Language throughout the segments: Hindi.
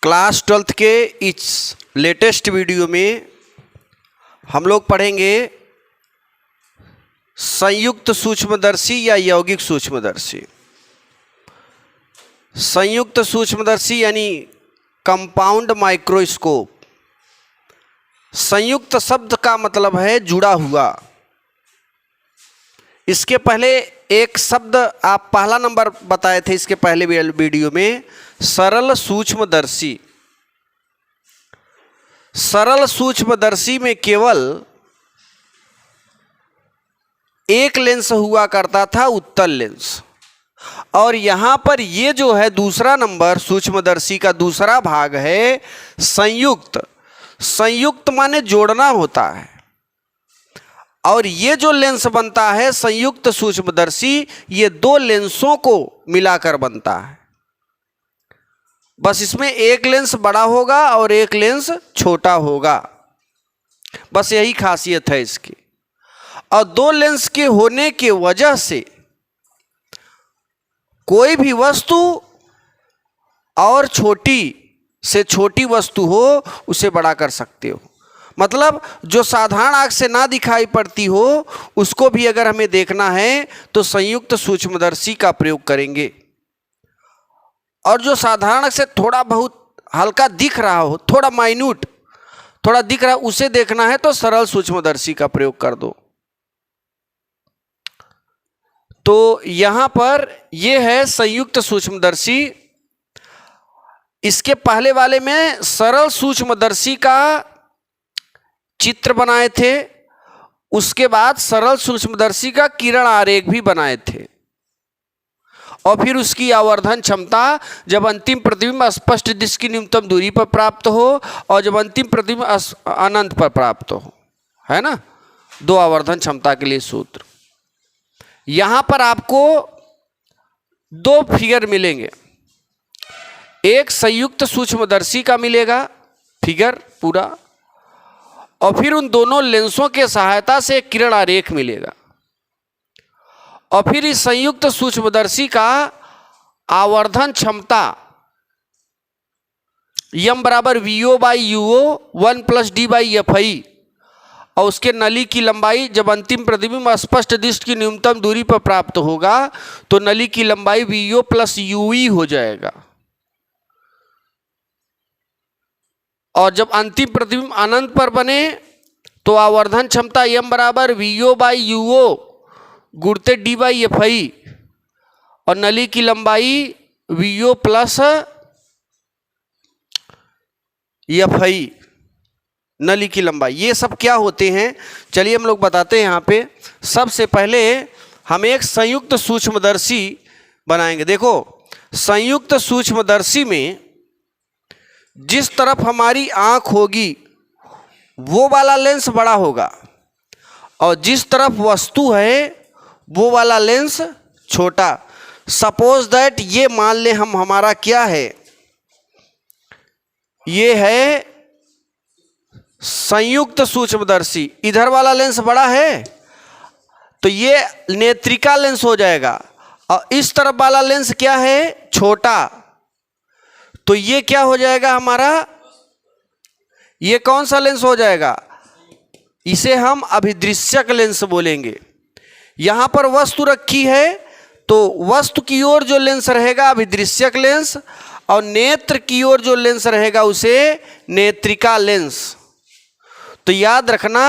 क्लास 12th के इस लेटेस्ट वीडियो में हम लोग पढ़ेंगे संयुक्त सूक्ष्मदर्शी या यौगिक सूक्ष्मदर्शी। संयुक्त सूक्ष्मदर्शी यानी कंपाउंड माइक्रोस्कोप। संयुक्त शब्द का मतलब है जुड़ा हुआ। इसके पहले एक शब्द आप पहला नंबर बताए थे इसके पहले वीडियो में, सरल सूक्ष्मदर्शी। सरल सूक्ष्मदर्शी में केवल एक लेंस हुआ करता था, उत्तल लेंस। और यहाँ पर ये जो है दूसरा नंबर सूक्ष्मदर्शी का दूसरा भाग है संयुक्त। संयुक्त माने जोड़ना होता है। और ये जो लेंस बनता है संयुक्त सूक्ष्मदर्शी, ये दो लेंसों को मिलाकर बनता है। बस इसमें एक लेंस बड़ा होगा और एक लेंस छोटा होगा, बस यही खासियत है इसकी। और दो लेंस के होने के वजह से कोई भी वस्तु और छोटी से छोटी वस्तु हो उसे बड़ा कर सकते हो। मतलब जो साधारण आंख से ना दिखाई पड़ती हो उसको भी अगर हमें देखना है तो संयुक्त सूक्ष्मदर्शी का प्रयोग करेंगे। और जो साधारण से थोड़ा बहुत हल्का दिख रहा हो, थोड़ा माइन्यूट थोड़ा दिख रहा है, उसे देखना है तो सरल सूक्ष्मदर्शी का प्रयोग कर दो। तो यहां पर यह है संयुक्त सूक्ष्मदर्शी। इसके पहले वाले में सरल सूक्ष्मदर्शी का चित्र बनाए थे, उसके बाद सरल सूक्ष्मदर्शी का किरण आरेख भी बनाए थे। और फिर उसकी आवर्धन क्षमता, जब अंतिम प्रतिबिंब स्पष्ट दृश्य की न्यूनतम दूरी पर प्राप्त हो और जब अंतिम प्रतिबिंब अनंत पर प्राप्त हो, है ना, दो आवर्धन क्षमता के लिए सूत्र। यहां पर आपको दो फिगर मिलेंगे। एक संयुक्त सूक्ष्मदर्शी का मिलेगा फिगर पूरा, और फिर उन दोनों लेंसों के सहायता से एक किरण आरेख मिलेगा। और फिर इस संयुक्त सूक्ष्मदर्शी का आवर्धन क्षमता m बराबर VO by UO 1 plus D by FI, और उसके नली की लंबाई जब अंतिम प्रतिबिंब स्पष्ट दृष्टि की न्यूनतम दूरी पर प्राप्त होगा तो नली की लंबाई VO प्लस UE हो जाएगा। और जब अंतिम प्रतिबिंब अनंत पर बने तो आवर्धन क्षमता m बराबर VO by UO गुणते D by FI, और नली की लंबाई VO प्लस FI, नली की लंबाई। ये सब क्या होते हैं चलिए हम लोग बताते हैं। यहाँ पे सबसे पहले हम एक संयुक्त सूक्ष्मदर्शी बनाएंगे। देखो, संयुक्त सूक्ष्मदर्शी में जिस तरफ हमारी आंख होगी वो वाला लेंस बड़ा होगा, और जिस तरफ वस्तु है वो वाला लेंस छोटा। सपोज दैट ये मान ले हम हमारा क्या है, ये है संयुक्त सूक्ष्मदर्शी। इधर वाला लेंस बड़ा है तो ये नेत्रिका लेंस हो जाएगा, और इस तरफ वाला लेंस क्या है, छोटा, तो ये क्या हो जाएगा हमारा, ये कौन सा लेंस हो जाएगा, इसे हम अभिदृश्यक लेंस बोलेंगे। यहां पर वस्तु रखी है तो वस्तु की ओर जो लेंस रहेगा अभिदृश्यक लेंस, और नेत्र की ओर जो लेंस रहेगा उसे नेत्रिका लेंस। तो याद रखना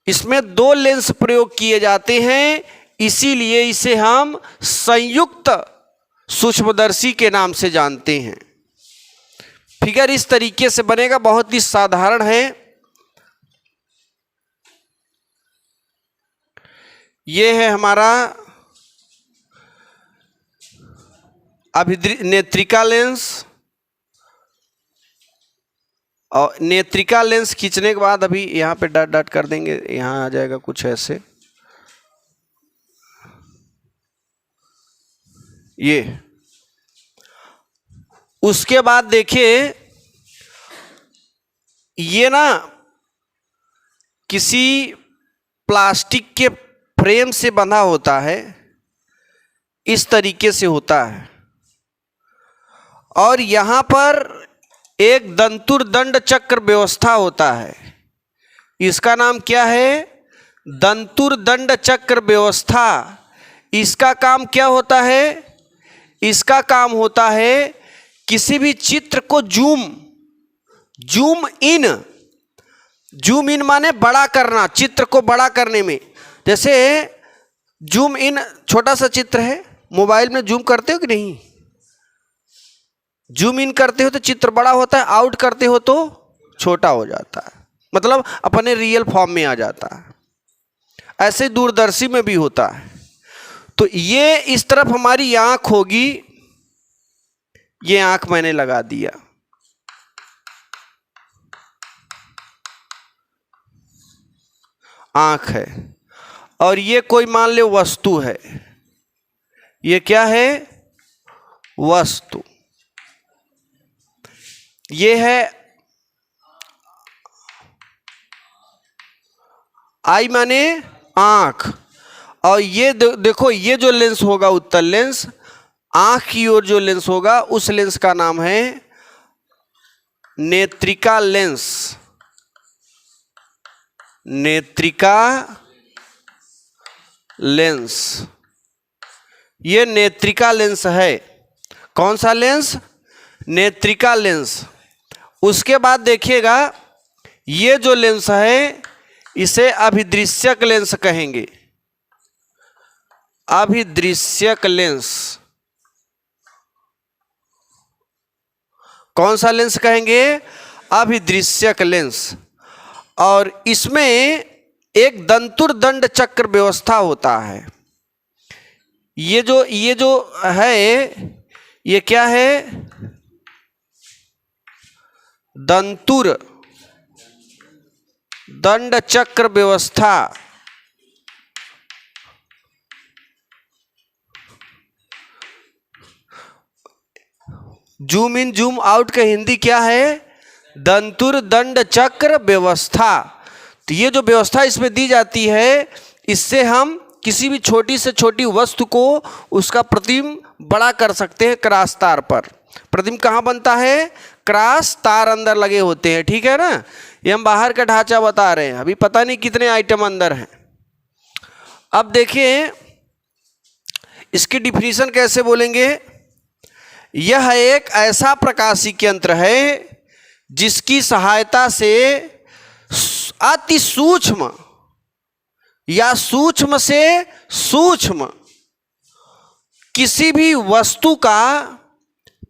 इसमें दो लेंस प्रयोग किए जाते हैं, इसीलिए इसे हम संयुक्त सूक्ष्मदर्शी के नाम से जानते हैं। फिगर इस तरीके से बनेगा, बहुत ही साधारण है। ये है हमारा नेत्रिका लेंस, और नेत्रिका लेंस खींचने के बाद अभी यहाँ पे डॉट डॉट कर देंगे, यहाँ आ जाएगा कुछ ऐसे। ये उसके बाद देखिए, ये ना किसी प्लास्टिक के फ्रेम से बंधा होता है, इस तरीके से होता है। और यहाँ पर एक दंतुरदंड चक्र व्यवस्था होता है। इसका नाम क्या है? दंतुरदंड चक्र व्यवस्था। इसका काम क्या होता है? इसका काम होता है किसी भी चित्र को जूम इन माने बड़ा करना, चित्र को बड़ा करने में। जैसे जूम इन छोटा सा चित्र है, मोबाइल में जूम करते हो कि नहीं? जूम इन करते हो तो चित्र बड़ा होता है, आउट करते हो तो छोटा हो जाता है, मतलब अपने रियल फॉर्म में आ जाता है। ऐसे दूरदर्शी में भी होता है। तो ये इस तरफ हमारी आंख होगी, ये आंख मैंने लगा दिया, आंख है, और ये कोई मान लो वस्तु है। ये क्या है? वस्तु। ये है आई माने आंख, और ये देखो ये जो लेंस होगा उत्तल लेंस, आंख की ओर जो लेंस होगा उस लेंस का नाम है नेत्रिका लेंस। नेत्रिका लेंस, ये नेत्रिका लेंस है। कौन सा लेंस? नेत्रिका लेंस। उसके बाद देखिएगा ये जो लेंस है इसे अभिदृश्यक लेंस कहेंगे। अभिदृश्यक लेंस। कौन सा लेंस कहेंगे? अभिदृश्यक लेंस। और इसमें एक दंतुरदंड चक्र व्यवस्था होता है। ये जो है ये क्या है? दंतुर दंड चक्र व्यवस्था। जूम इन जूम आउट का हिंदी क्या है? दंतुर दंड चक्र व्यवस्था। तो ये जो व्यवस्था इसमें दी जाती है, इससे हम किसी भी छोटी से छोटी वस्तु को उसका प्रतिबिंब बड़ा कर सकते हैं क्रॉस तार पर। प्रतिबिंब कहाँ बनता है? क्रॉस तार अंदर लगे होते हैं, ठीक है ना। ये हम बाहर का ढांचा बता रहे हैं, अभी पता नहीं कितने आइटम अंदर हैं। अब देखिए इसकी डिफिनीशन कैसे बोलेंगे। यह एक ऐसा प्रकाशिकी यंत्र है जिसकी सहायता से अति सूक्ष्म या सूक्ष्म से सूक्ष्म किसी भी वस्तु का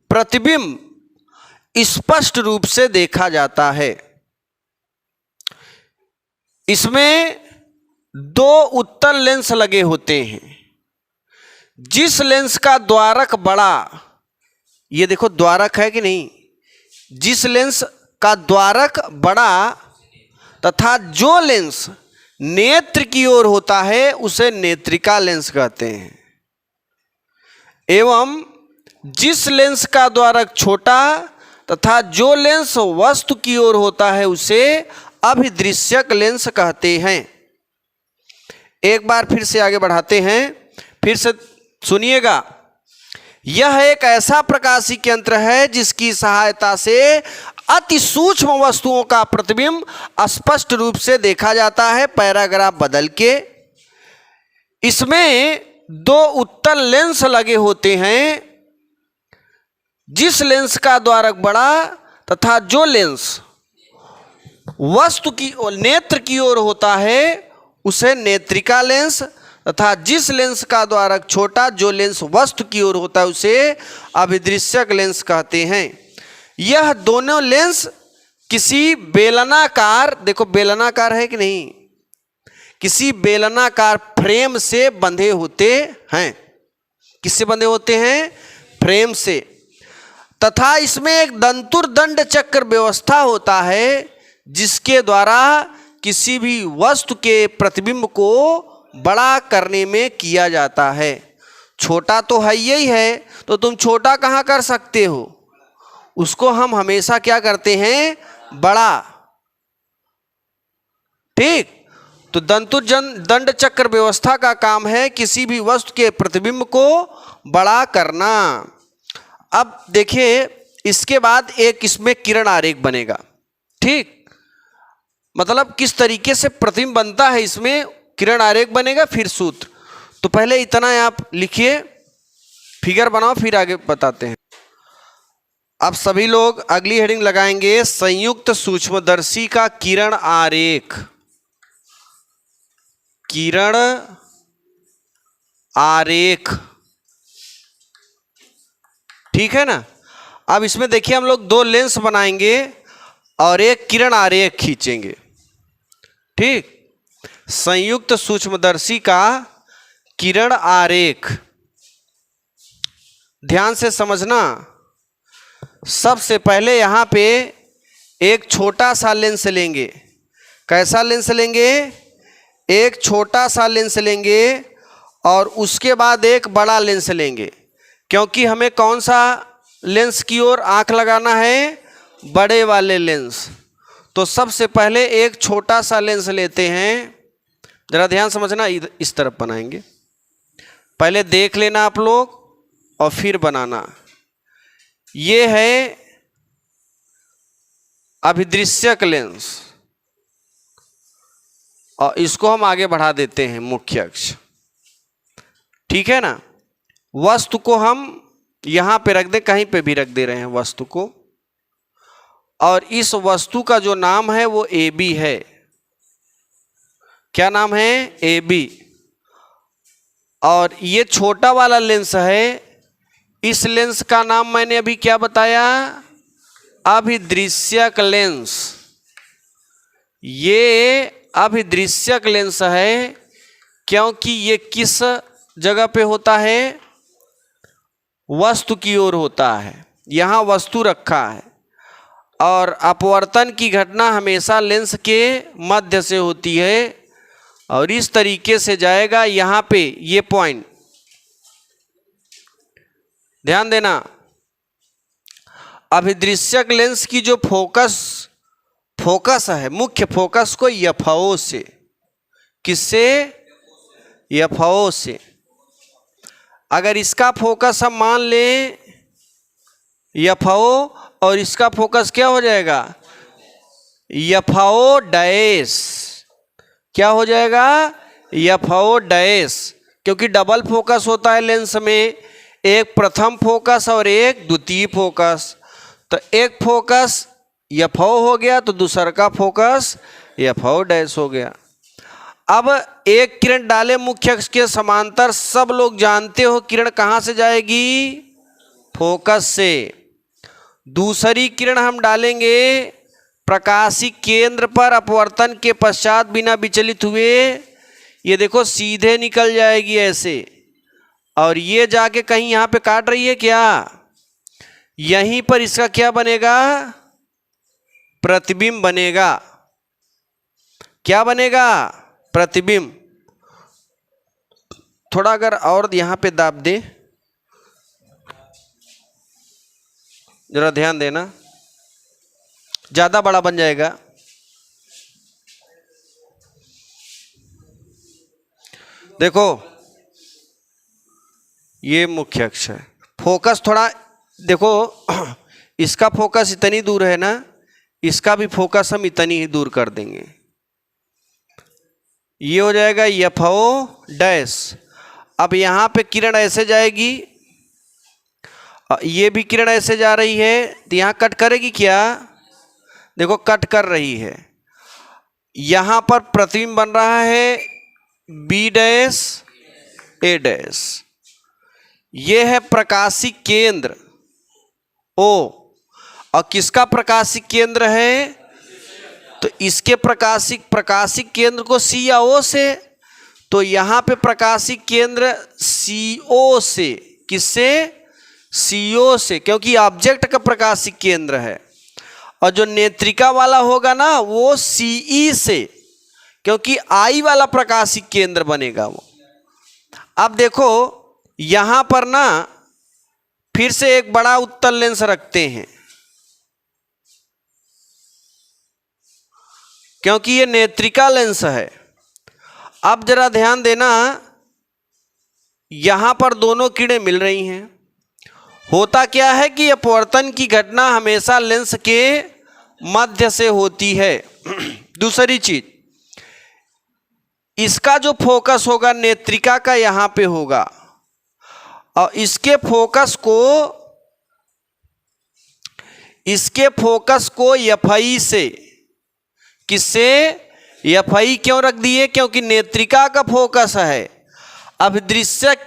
प्रतिबिंब स्पष्ट रूप से देखा जाता है। इसमें दो उत्तल लेंस लगे होते हैं। जिस लेंस का द्वारक बड़ा, ये देखो द्वारक है कि नहीं, जिस लेंस का द्वारक बड़ा तथा जो लेंस नेत्र की ओर होता है उसे नेत्रिका लेंस कहते हैं, एवं जिस लेंस का द्वारक छोटा तथा जो लेंस वस्तु की ओर होता है उसे अभिदृश्यक लेंस कहते हैं। एक बार फिर से आगे बढ़ाते हैं, फिर से सुनिएगा। यह एक ऐसा प्रकाशिकी यंत्र है जिसकी सहायता से अति सूक्ष्म वस्तुओं का प्रतिबिंब स्पष्ट रूप से देखा जाता है। पैराग्राफ बदल के, इसमें दो उत्तल लेंस लगे होते हैं। जिस लेंस का द्वारक बड़ा तथा जो लेंस वस्तु की नेत्र की ओर होता है उसे नेत्रिका लेंस, तथा जिस लेंस का द्वारक छोटा जो लेंस वस्तु की ओर होता है उसे अभिदृश्यक लेंस कहते हैं। यह दोनों लेंस किसी बेलनाकार, देखो बेलनाकार है कि नहीं, किसी बेलनाकार फ्रेम से बंधे होते हैं। किससे बंधे होते हैं? फ्रेम से। तथा इसमें एक दंतुरदंड चक्र व्यवस्था होता है जिसके द्वारा किसी भी वस्तु के प्रतिबिंब को बड़ा करने में किया जाता है। छोटा तो है यही है, तो तुम छोटा कहाँ कर सकते हो, उसको हम हमेशा क्या करते हैं? बड़ा। ठीक, तो दंतुरदंड चक्र व्यवस्था का काम है किसी भी वस्तु के प्रतिबिंब को बड़ा करना। अब देखिए इसके बाद एक इसमें किरण आरेख बनेगा, ठीक। मतलब किस तरीके से प्रतिबिंब बनता है, इसमें किरण आरेख बनेगा, फिर सूत्र। तो पहले इतना आप लिखिए, फिगर बनाओ, फिर आगे बताते हैं। अब सभी लोग अगली हेडिंग लगाएंगे, संयुक्त सूक्ष्मदर्शी का किरण आरेख। किरण आरेख, ठीक है ना। अब इसमें देखिए हम लोग दो लेंस बनाएंगे और एक किरण आरेख खींचेंगे, ठीक। संयुक्त सूक्ष्मदर्शी का किरण आरेख, ध्यान से समझना। सबसे पहले यहां पे एक छोटा सा लेंस लेंगे। कैसा लेंस लेंगे? एक छोटा सा लेंस लेंगे और उसके बाद एक बड़ा लेंस लेंगे, क्योंकि हमें कौन सा लेंस की ओर आंख लगाना है? बड़े वाले लेंस। तो सबसे पहले एक छोटा सा लेंस लेते हैं, जरा ध्यान समझना, इस तरफ बनाएंगे। पहले देख लेना आप लोग और फिर बनाना। ये है अभिदृश्यक लेंस और इसको हम आगे बढ़ा देते हैं मुख्य अक्ष, ठीक है ना। वस्तु को हम यहां पे रख दें, कहीं पे भी रख दे रहे हैं वस्तु को, और इस वस्तु का जो नाम है वो AB है। क्या नाम है? AB। और ये छोटा वाला लेंस है, इस लेंस का नाम मैंने अभी क्या बताया? अभिदृश्यक लेंस। ये अभिदृश्यक लेंस है, क्योंकि ये किस जगह पे होता है? वस्तु की ओर होता है। यहाँ वस्तु रखा है और अपवर्तन की घटना हमेशा लेंस के मध्य से होती है और इस तरीके से जाएगा यहाँ पे, ये पॉइंट ध्यान देना। अभिदृश्यक लेंस की जो फोकस है, मुख्य फोकस को एफओ से, किससे? एफओ से। अगर इसका फोकस हम मान लें एफओ और इसका फोकस क्या हो जाएगा? FO dash. क्या हो जाएगा? एफओ डैश, क्योंकि डबल फोकस होता है लेंस में, एक प्रथम फोकस और एक द्वितीय फोकस। तो एक फोकस एफओ हो गया तो दूसरा का फोकस एफओ डैश हो गया। अब एक किरण डाले मुख्य अक्ष के समांतर, सब लोग जानते हो किरण कहां से जाएगी? फोकस से। दूसरी किरण हम डालेंगे प्रकाशी केंद्र पर अपवर्तन के पश्चात बिना विचलित हुए, ये देखो सीधे निकल जाएगी ऐसे, और ये जाके कहीं यहाँ पे काट रही है क्या? यहीं पर इसका क्या बनेगा? प्रतिबिंब बनेगा। क्या बनेगा? प्रतिबिंब। थोड़ा अगर और यहां पे दाब दे, जरा ध्यान देना, ज्यादा बड़ा बन जाएगा। देखो ये मुख्य अक्ष है, फोकस थोड़ा देखो, इसका फोकस इतनी दूर है ना, इसका भी फोकस हम इतनी ही दूर कर देंगे। ये हो जाएगा एफओ डैश। अब यहाँ पे किरण ऐसे जाएगी, ये भी किरण ऐसे जा रही है, तो यहाँ कट करेगी क्या? देखो कट कर रही है। यहाँ पर प्रतिबिंब बन रहा है बी डैश ए डैश। ये है प्रकाशिक केंद्र ओ, और किसका प्रकाशिक केंद्र है? तो इसके प्रकाशिक केंद्र को सी या ओ से, तो यहाँ पे प्रकाशिक केंद्र सीओ से। किससे? सीओ से, क्योंकि ऑब्जेक्ट का प्रकाशिक केंद्र है। और जो नेत्रिका वाला होगा ना वो सीई से, क्योंकि आई वाला प्रकाशिक केंद्र बनेगा वो। अब देखो यहाँ पर ना फिर से एक बड़ा उत्तल लेंस रखते हैं, क्योंकि ये नेत्रिका लेंस है। अब जरा ध्यान देना, यहां पर दोनों किरणें मिल रही हैं, होता क्या है कि अपवर्तन की घटना हमेशा लेंस के मध्य से होती है। दूसरी चीज, इसका जो फोकस होगा नेत्रिका का यहां पे होगा, और इसके फोकस को एफआई से, किससे, एफआई क्यों रख दिए, क्योंकि नेत्रिका का फोकस है। अभिदृश्यक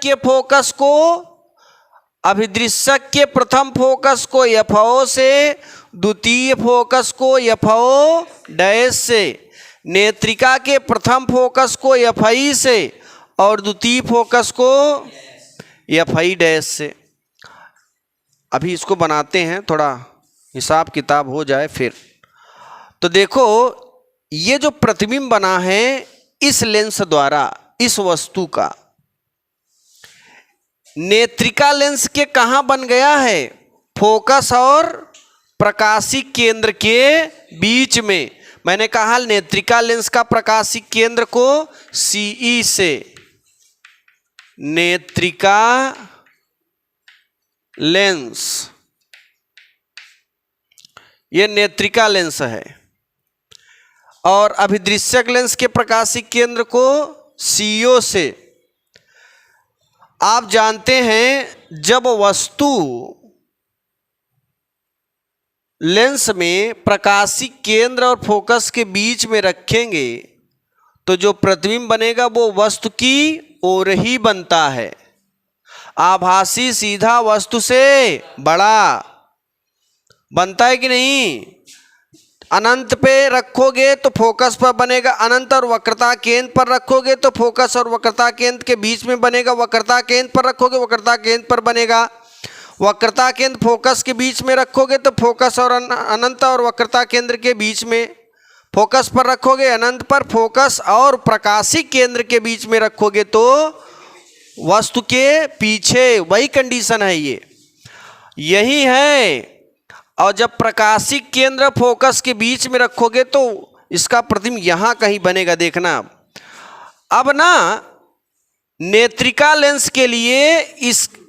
के प्रथम फोकस को एफओ से, द्वितीय फोकस को एफओ डैश से, नेत्रिका के प्रथम फोकस को एफआई से और द्वितीय फोकस को एफआई डैश से। अभी इसको बनाते हैं, थोड़ा हिसाब किताब हो जाए फिर। तो देखो ये जो प्रतिबिंब बना है इस लेंस द्वारा, इस वस्तु का, नेत्रिका लेंस के कहां बन गया है, फोकस और प्रकाशी केंद्र के बीच में। मैंने कहा नेत्रिका लेंस का प्रकाशी केंद्र को सीई से, नेत्रिका लेंस, ये नेत्रिका लेंस है, और अभिदृश्यक लेंस के प्रकाशी केंद्र को सीओ से। आप जानते हैं जब वस्तु लेंस में प्रकाशी केंद्र और फोकस के बीच में रखेंगे तो जो प्रतिबिंब बनेगा वो वस्तु की ओर ही बनता है। आभासी सीधा वस्तु से बड़ा बनता है कि नहीं। अनंत पे रखोगे तो फोकस पर बनेगा अनंत, और वक्रता केंद्र पर रखोगे तो फोकस और वक्रता केंद्र के बीच में बनेगा। वक्रता केंद्र पर रखोगे वक्रता केंद्र पर बनेगा। वक्रता केंद्र फोकस के बीच में रखोगे तो फोकस और अनंत और वक्रता केंद्र के बीच में। फोकस पर रखोगे अनंत पर, फोकस और प्रकाशी केंद्र के बीच में रखोगे तो वस्तु के पीछे। वही कंडीशन है, ये यही है। और जब प्रकाशी केंद्र फोकस के बीच में रखोगे तो इसका प्रतिबिंब यहां कहीं बनेगा, देखना। अब ना नेत्रिका लेंस के लिए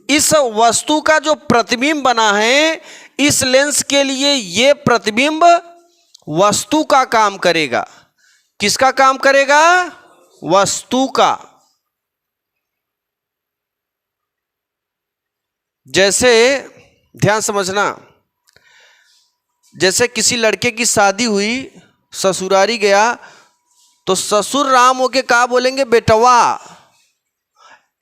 इस वस्तु का जो प्रतिबिंब बना है, इस लेंस के लिए ये प्रतिबिंब वस्तु का काम करेगा। किसका काम करेगा? वस्तु का। जैसे ध्यान समझना, जैसे किसी लड़के की शादी हुई, ससुरारी गया, तो ससुर राम होके क्या बोलेंगे? बेटवा।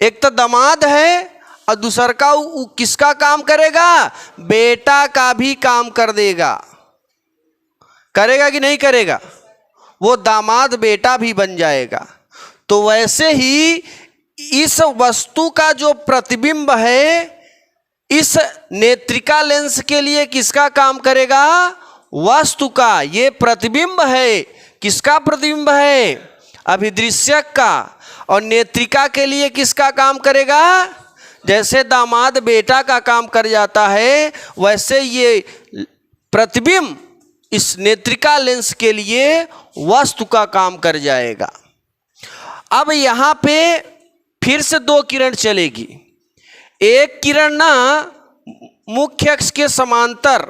एक तो दामाद है और दूसर का किसका काम करेगा? बेटा का भी काम कर देगा। करेगा कि नहीं करेगा? वो दामाद बेटा भी बन जाएगा। तो वैसे ही इस वस्तु का जो प्रतिबिंब है, इस नेत्रिका लेंस के लिए किसका काम करेगा? वस्तु का। ये प्रतिबिंब है, किसका प्रतिबिंब है? अभिदृश्यक का। और नेत्रिका के लिए किसका काम करेगा? जैसे दामाद बेटा का काम कर जाता है, वैसे ये प्रतिबिंब इस नेत्रिका लेंस के लिए वस्तु का काम कर जाएगा। अब यहां पे फिर से दो किरण चलेगी। एक किरण ना मुख्य अक्ष के समांतर,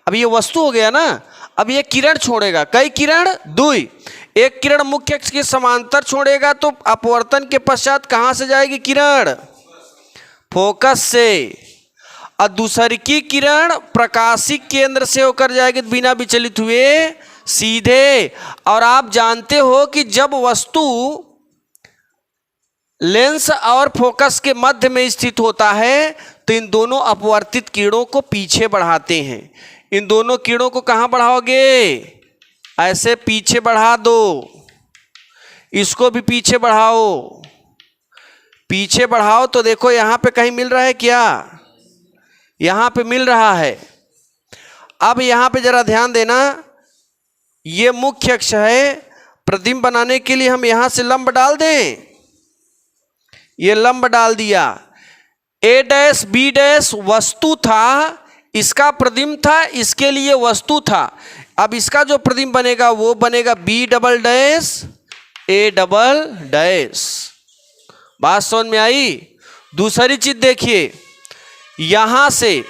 अब ये वस्तु हो गया ना, अब ये किरण छोड़ेगा। कई किरण? दुई। एक किरण मुख्य अक्ष के समांतर छोड़ेगा तो अपवर्तन के पश्चात कहां से जाएगी किरण? फोकस से। और दूसरी की किरण प्रकाशी केंद्र से होकर जाएगी बिना विचलित हुए सीधे। और आप जानते हो कि जब वस्तु लेंस और फोकस के मध्य में स्थित होता है तो इन दोनों अपवर्तित किरणों को पीछे बढ़ाते हैं। इन दोनों किरणों को कहां बढ़ाओगे? ऐसे पीछे बढ़ा दो। इसको भी पीछे बढ़ाओ। पीछे बढ़ाओ तो देखो यहां पे कहीं मिल रहा है क्या? यहां पे मिल रहा है। अब यहां पे जरा ध्यान देना, ये मुख्य अक्ष है। प्रतिबिंब बनाने के लिए हम यहां से लंब डाल दें। ये लंब डाल दिया। ए डैश बी डैश वस्तु था, इसका प्रतिबिंब था, इसके लिए वस्तु था। अब इसका जो प्रतिबिंब बनेगा वो बनेगा B double dash A double dash. बात समझ में आई? दूसरी चीज देखिए, यहां से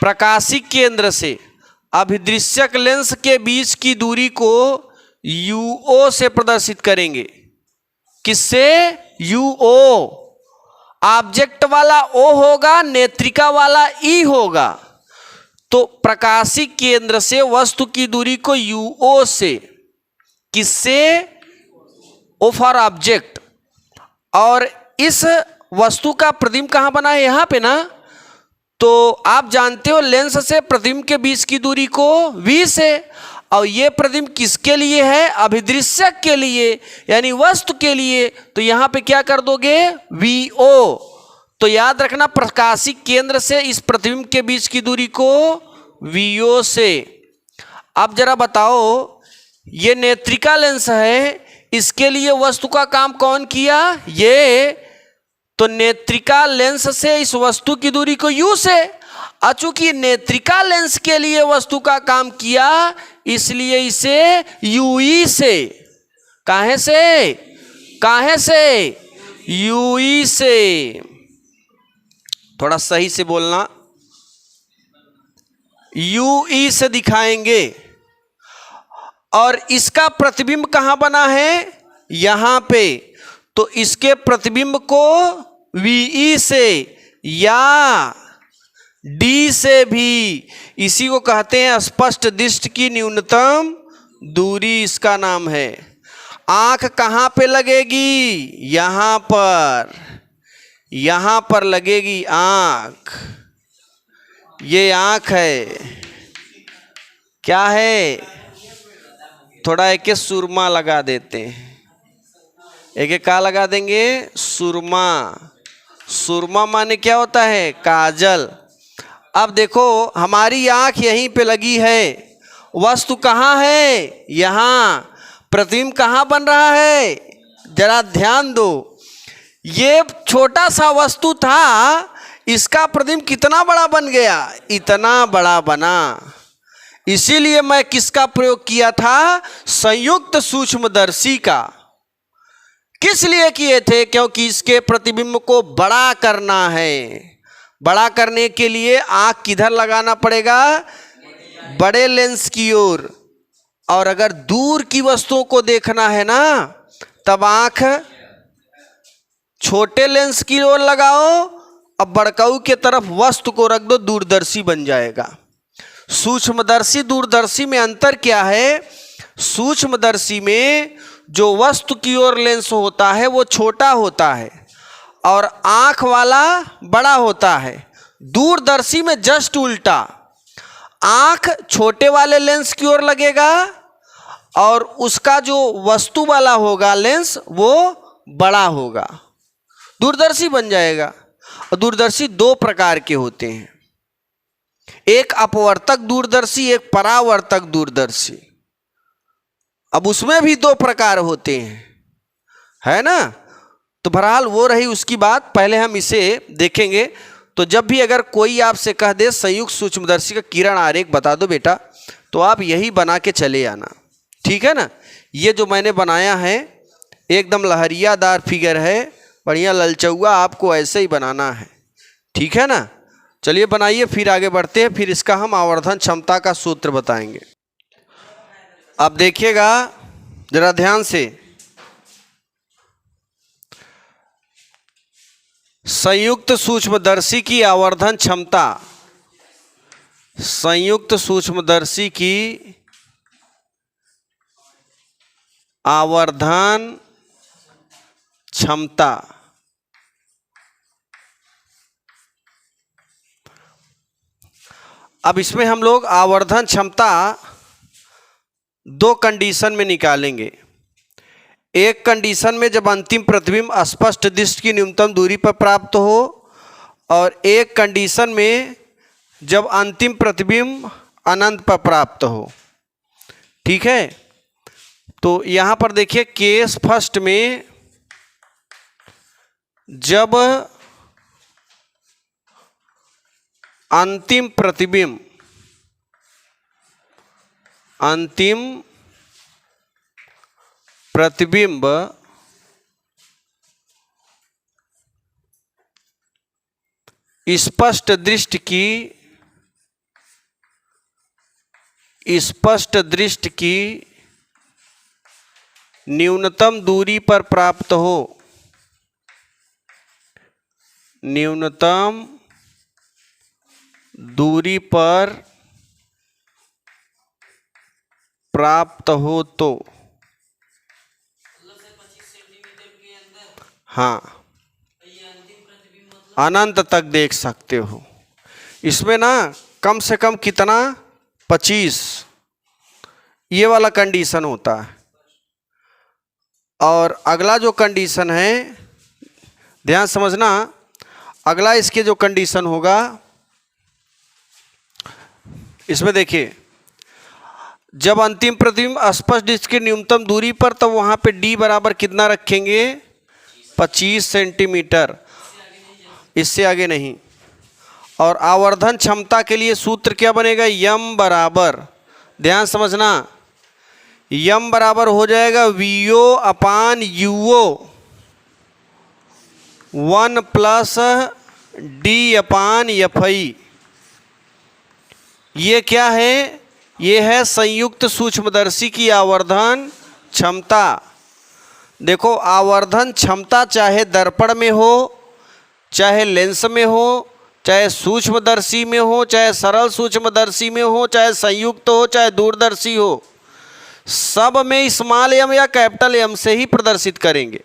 प्रकाशिक केंद्र से अभिदृश्यक लेंस के बीच की दूरी को UO से प्रदर्शित करेंगे। किससे? UO। ऑब्जेक्ट वाला O होगा, नेत्रिका वाला E होगा। तो प्रकाशिक केंद्र से वस्तु की दूरी को UO से, किससे? O for object. और इस वस्तु का प्रतिबिंब कहां बना है? यहां पे ना। तो आप जानते हो लेंस से प्रतिबिंब के बीच की दूरी को V से, और ये प्रतिबिंब किसके लिए है? अभिदृश्यक के लिए, यानी वस्तु के लिए। तो यहां पे क्या कर दोगे? VO। तो याद रखना प्रकाशिक केंद्र से इस प्रतिबिंब के बीच की दूरी को VO से। अब जरा बताओ, ये नेत्रिका लेंस है, इसके लिए वस्तु का काम कौन किया? ये। तो नेत्रिका लेंस से इस वस्तु की दूरी को U से। चूंकि नेत्रिका लेंस के लिए वस्तु का काम किया, इसलिए इसे UE से। काहे से? काहे से? UE से। थोड़ा सही से बोलना। UE से दिखाएंगे। और इसका प्रतिबिंब कहां बना है? यहां पे। तो इसके प्रतिबिंब को VE से या D से भी, इसी को कहते हैं स्पष्ट दृष्टि की न्यूनतम दूरी, इसका नाम है। आंख कहां पे लगेगी? यहां पर। यहां पर लगेगी आंख। ये आंख है। क्या है? थोड़ा एक सुरमा लगा देते हैं। एक का लगा देंगे? सुरमा। सुरमा माने क्या होता है? काजल। अब देखो, हमारी आंख यहीं पे लगी है, वस्तु कहाँ है? यहाँ। प्रतिबिंब कहाँ बन रहा है? जरा ध्यान दो। ये छोटा सा वस्तु था, इसका प्रतिबिंब कितना बड़ा बन गया? इतना बड़ा बना। इसीलिए मैं किसका प्रयोग किया था? संयुक्त सूक्ष्मदर्शी का। किस लिए किए थे? क्योंकि इसके प्रतिबिंब को बड़ा करना है। बड़ा करने के लिए आंख किधर लगाना पड़ेगा? बड़े लेंस की ओर। और अगर दूर की वस्तुओं को देखना है ना, तब आंख छोटे लेंस की ओर लगाओ, अब बड़काऊ के तरफ वस्तु को रख दो, दूरदर्शी बन जाएगा। सूक्ष्मदर्शी दूरदर्शी में अंतर क्या है? सूक्ष्मदर्शी में जो वस्तु की ओर लेंस होता है वो छोटा होता है और आंख वाला बड़ा होता है। दूरदर्शी में जस्ट उल्टा, आंख छोटे वाले लेंस की ओर लगेगा और उसका जो वस्तु वाला होगा लेंस वो बड़ा होगा, दूरदर्शी बन जाएगा। और दूरदर्शी दो प्रकार के होते हैं, एक अपवर्तक दूरदर्शी, एक परावर्तक दूरदर्शी। अब उसमें भी दो प्रकार होते हैं, है ना। तो बहरहाल वो रही उसकी बात, पहले हम इसे देखेंगे। तो जब भी अगर कोई आपसे कह दे संयुक्त सूक्ष्मदर्शी का किरण आरेख बता दो बेटा, तो आप यही बना के चले आना, ठीक है ना। ये जो मैंने बनाया है एकदम लहरियादार फिगर है, बढ़िया ललचौआ, आपको ऐसे ही बनाना है, ठीक है ना। चलिए बनाइए, फिर आगे बढ़ते हैं, फिर इसका हम आवर्धन क्षमता का सूत्र बताएंगे। अब देखिएगा जरा ध्यान से, संयुक्त सूक्ष्मदर्शी की आवर्धन क्षमता, संयुक्त सूक्ष्मदर्शी की आवर्धन क्षमता। अब इसमें हम लोग आवर्धन क्षमता दो कंडीशन में निकालेंगे। एक कंडीशन में जब अंतिम प्रतिबिंब स्पष्ट दृष्टि की न्यूनतम दूरी पर प्राप्त हो, और एक कंडीशन में जब अंतिम प्रतिबिंब अनंत पर प्राप्त हो, ठीक है। तो यहाँ पर देखिए केस फर्स्ट में जब अंतिम प्रतिबिंब स्पष्ट दृष्टि की न्यूनतम दूरी पर प्राप्त हो, न्यूनतम दूरी पर प्राप्त हो तो, हाँ, अनंत तक देख सकते हो। इसमें ना कम से कम कितना, 25, ये वाला कंडीशन होता है। और अगला जो कंडीशन है, ध्यान समझना, अगला इसके जो कंडीशन होगा, इसमें देखिए, जब अंतिम प्रतिबिंब स्पष्ट डिस्क की न्यूनतम दूरी पर, तो वहां पे d बराबर कितना रखेंगे, 25 सेंटीमीटर, इससे आगे नहीं। और आवर्धन क्षमता के लिए सूत्र क्या बनेगा, यम बराबर, ध्यान समझना, यम बराबर हो जाएगा वीओ अपान यूओ 1 प्लस डी अपान एफई। ये क्या है, ये है संयुक्त सूक्ष्मदर्शी की आवर्धन क्षमता। देखो, आवर्धन क्षमता चाहे दर्पण में हो, चाहे लेंस में हो, चाहे सूक्ष्मदर्शी में हो, चाहे सरल सूक्ष्मदर्शी में हो, चाहे संयुक्त हो, चाहे दूरदर्शी हो, सब में स्मॉल एम या कैपिटल एम से ही प्रदर्शित करेंगे।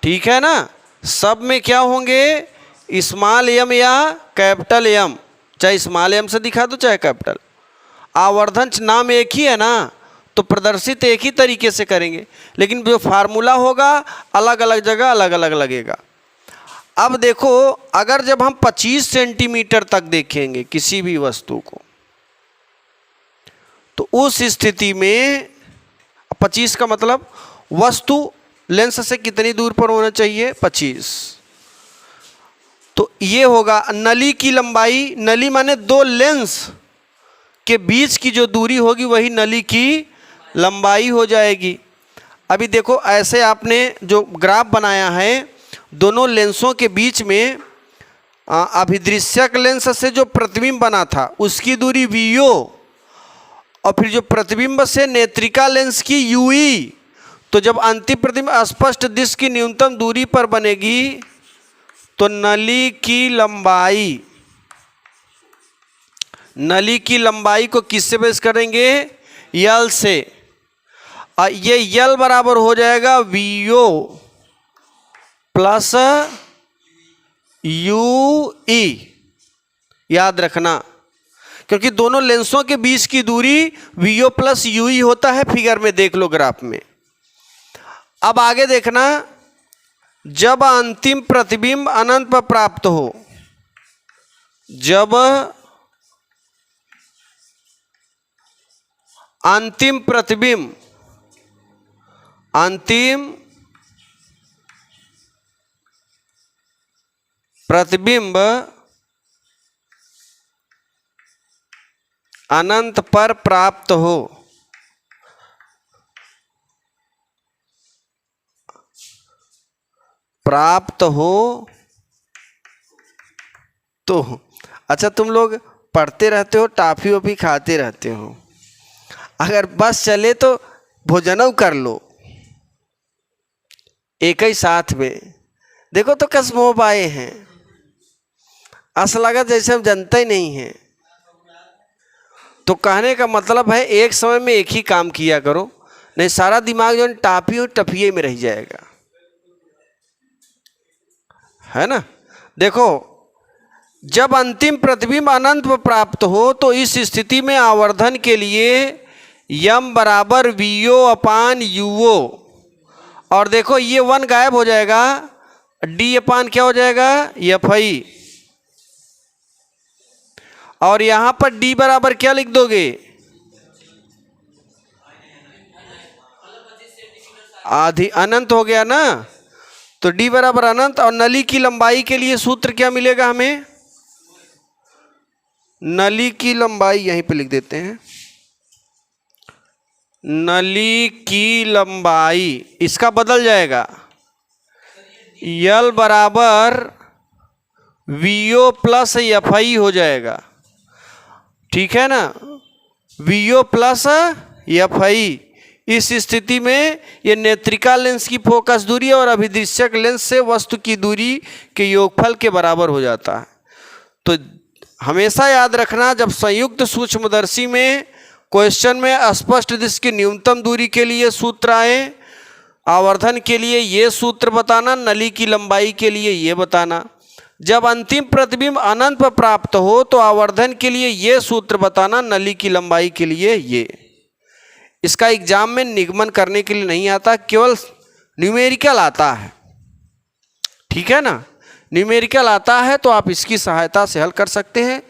ठीक है ना, सब में क्या होंगे, स्मॉल एम या कैपिटल एम, चाहे स्मॉल एम से दिखा दो चाहे कैपिटल। आवर्धन नाम एक ही है ना, तो प्रदर्शित एक ही तरीके से करेंगे, लेकिन जो फार्मूला होगा अलग अलग जगह अलग अलग लगेगा। अब देखो, अगर जब हम 25 सेंटीमीटर तक देखेंगे किसी भी वस्तु को, तो उस स्थिति में 25 का मतलब वस्तु लेंस से कितनी दूर पर होना चाहिए, 25। तो ये होगा नली की लंबाई, नली माने दो लेंस के बीच की जो दूरी होगी वही नली की लंबाई हो जाएगी। अभी देखो, ऐसे आपने जो ग्राफ बनाया है, दोनों लेंसों के बीच में अभिदृश्यक लेंस से जो प्रतिबिंब बना था उसकी दूरी वीओ, और फिर जो प्रतिबिंब से नेत्रिका लेंस की यूई। तो जब अंतिम प्रतिबिंब स्पष्ट दृश्य की न्यूनतम दूरी पर बनेगी, तो नली की लंबाई को किससे बेस करेंगे, यल से। ये यल बराबर हो जाएगा वीओ प्लस यूई, याद रखना, क्योंकि दोनों लेंसों के बीच की दूरी वीओ प्लस यूई होता है। फिगर में देख लो, ग्राफ में। अब आगे देखना, जब अंतिम प्रतिबिंब अनंत पर प्राप्त हो, जब अंतिम प्रतिबिंब अनंत पर प्राप्त हो, तो अच्छा, तुम लोग पढ़ते रहते हो, टाफी वाफी खाते रहते हो, अगर बस चले तो भोजनव कर लो एक ही साथ में। देखो तो कसमों आए हैं, ऐसा लगा जैसे हम जनता ही नहीं है। तो कहने का मतलब है, एक समय में एक ही काम किया करो, नहीं सारा दिमाग जो टाफी और टफिए में रह जाएगा, है ना। देखो, जब अंतिम प्रतिबिंब अनंत पर प्राप्त हो, तो इस स्थिति में आवर्धन के लिए यम बराबर वीओ अपान यूओ, और देखो ये 1 गायब हो जाएगा, डी अपान क्या हो जाएगा, एफई। और यहां पर डी बराबर क्या लिख दोगे, आधी, अनंत हो गया ना, तो डी बराबर अनंत। और नली की लंबाई के लिए सूत्र क्या मिलेगा हमें, नली की लंबाई यहीं पे लिख देते हैं, नली की लंबाई इसका बदल जाएगा, यल बराबर VO प्लस FI हो जाएगा, ठीक है ना, VO प्लस FI। इस स्थिति में ये नेत्रिका लेंस की फोकस दूरी और अभिदृश्यक लेंस से वस्तु की दूरी के योगफल के बराबर हो जाता है। तो हमेशा याद रखना, जब संयुक्त सूक्ष्मदर्शी में क्वेश्चन में स्पष्ट दृश्य की न्यूनतम दूरी के लिए सूत्र आए, आवर्धन के लिए ये सूत्र बताना, नली की लंबाई के लिए ये बताना। जब अंतिम प्रतिबिंब अनंत पर प्राप्त हो तो आवर्धन के लिए ये सूत्र बताना, नली की लंबाई के लिए ये। इसका एग्जाम में निगमन करने के लिए नहीं आता, केवल न्यूमेरिकल आता है, ठीक है ना, न्यूमेरिकल आता है तो आप इसकी सहायता से हल कर सकते हैं।